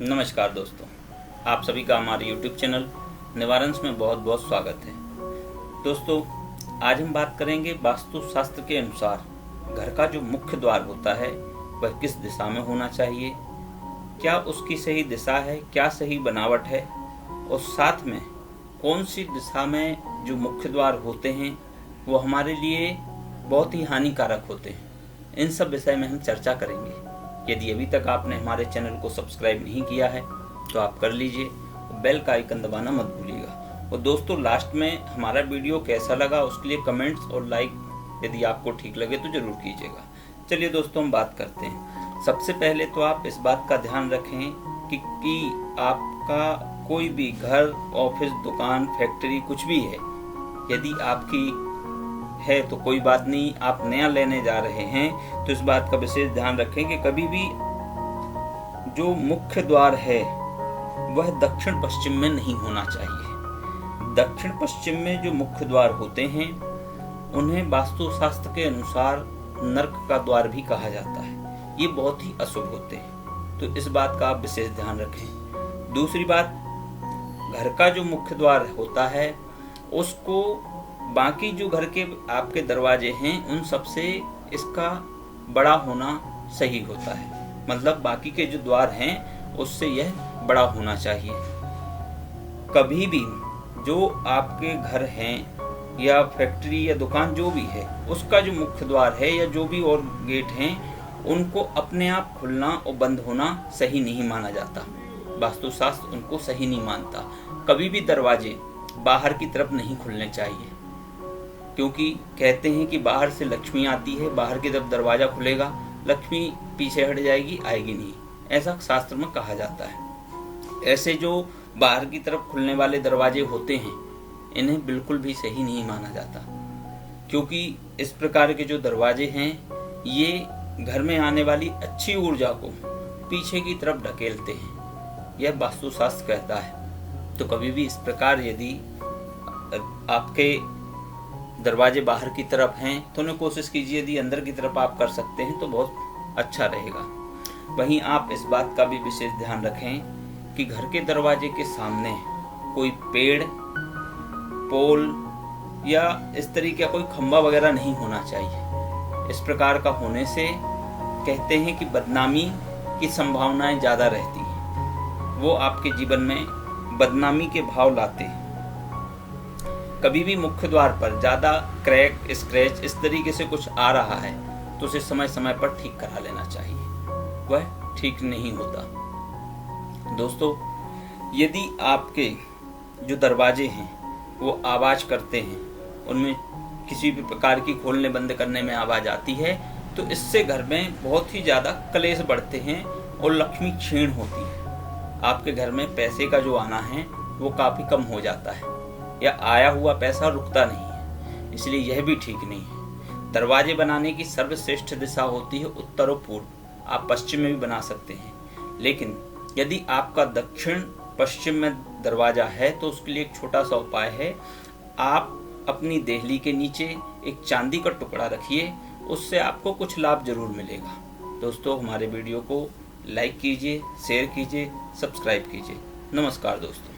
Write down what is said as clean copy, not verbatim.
नमस्कार दोस्तों, आप सभी का हमारे YouTube चैनल निवारंश में बहुत बहुत स्वागत है। दोस्तों, आज हम बात करेंगे वास्तुशास्त्र के अनुसार घर का जो मुख्य द्वार होता है वह किस दिशा में होना चाहिए, क्या उसकी सही दिशा है, क्या सही बनावट है और साथ में कौन सी दिशा में जो मुख्य द्वार होते हैं वो हमारे लिए बहुत ही हानिकारक होते हैं। इन सब विषय में हम चर्चा करेंगे। यदि अभी तक आपने हमारे चैनल को सब्सक्राइब नहीं किया है तो आप कर लीजिए और बेल का आइकन दबाना मत भूलिएगा। और दोस्तों, लास्ट में हमारा वीडियो कैसा लगा उसके लिए कमेंट्स और लाइक यदि आपको ठीक लगे तो ज़रूर कीजिएगा। चलिए दोस्तों, हम बात करते हैं। सबसे पहले तो आप इस बात का ध्यान रखें कि आपका कोई भी घर, ऑफिस, दुकान, फैक्ट्री कुछ भी है, यदि आपकी है तो कोई बात नहीं, आप नया लेने जा रहे हैं तो इस बात का विशेष ध्यान रखें कि कभी भी जो मुख्य द्वार है वह दक्षिण पश्चिम में नहीं होना चाहिए। दक्षिण पश्चिम में जो मुख्य द्वार होते हैं उन्हें वास्तुशास्त्र के अनुसार नर्क का द्वार भी कहा जाता है। ये बहुत ही अशुभ होते हैं, तो इस बात का आप विशेष ध्यान रखें। दूसरी बात, घर का जो मुख्य द्वार होता है उसको बाकी जो घर के आपके दरवाजे हैं उन सबसे इसका बड़ा होना सही होता है। मतलब बाकी के जो द्वार हैं उससे यह बड़ा होना चाहिए। कभी भी जो आपके घर हैं या फैक्ट्री या दुकान जो भी है उसका जो मुख्य द्वार है या जो भी और गेट हैं उनको अपने आप खुलना और बंद होना सही नहीं माना जाता। वास्तुशास्त्र उनको सही नहीं मानता। कभी भी दरवाजे बाहर की तरफ नहीं खुलने चाहिए, क्योंकि कहते हैं कि बाहर से लक्ष्मी आती है, बाहर की तरफ दरवाजा खुलेगा लक्ष्मी पीछे हट जाएगी, आएगी नहीं, ऐसा शास्त्र में कहा जाता है। ऐसे जो बाहर की तरफ खुलने वाले दरवाजे होते हैं इन्हें बिल्कुल भी सही नहीं माना जाता, क्योंकि इस प्रकार के जो दरवाजे हैं ये घर में आने वाली अच्छी ऊर्जा को पीछे की तरफ ढकेलते हैं, यह वास्तुशास्त्र कहता है। तो कभी भी इस प्रकार यदि आपके दरवाजे बाहर की तरफ हैं तो उन्हें कोशिश कीजिए, यदि अंदर की तरफ आप कर सकते हैं तो बहुत अच्छा रहेगा। वहीं आप इस बात का भी विशेष ध्यान रखें कि घर के दरवाजे के सामने कोई पेड़, पोल या इस तरीके का कोई खंभा वगैरह नहीं होना चाहिए। इस प्रकार का होने से कहते हैं कि बदनामी की संभावनाएं ज़्यादा रहती हैं, वो आपके जीवन में बदनामी के भाव लाते हैं। कभी भी मुख्य द्वार पर ज़्यादा क्रैक, स्क्रैच इस तरीके से कुछ आ रहा है तो उसे समय समय पर ठीक करा लेना चाहिए, वह ठीक नहीं होता। दोस्तों, यदि आपके जो दरवाजे हैं वो आवाज़ करते हैं, उनमें किसी भी प्रकार की खोलने बंद करने में आवाज़ आती है तो इससे घर में बहुत ही ज़्यादा कलेश बढ़ते हैं और लक्ष्मी क्षीण होती है। आपके घर में पैसे का जो आना है वो काफ़ी कम हो जाता है या आया हुआ पैसा रुकता नहीं है, इसलिए यह भी ठीक नहीं है। दरवाजे बनाने की सर्वश्रेष्ठ दिशा होती है उत्तर और पूर्व। आप पश्चिम में भी बना सकते हैं, लेकिन यदि आपका दक्षिण पश्चिम में दरवाजा है तो उसके लिए एक छोटा सा उपाय है। आप अपनी देहली के नीचे एक चांदी का टुकड़ा रखिए, उससे आपको कुछ लाभ जरूर मिलेगा। दोस्तों, हमारे वीडियो को लाइक कीजिए, शेयर कीजिए, सब्सक्राइब कीजिए। नमस्कार दोस्तों।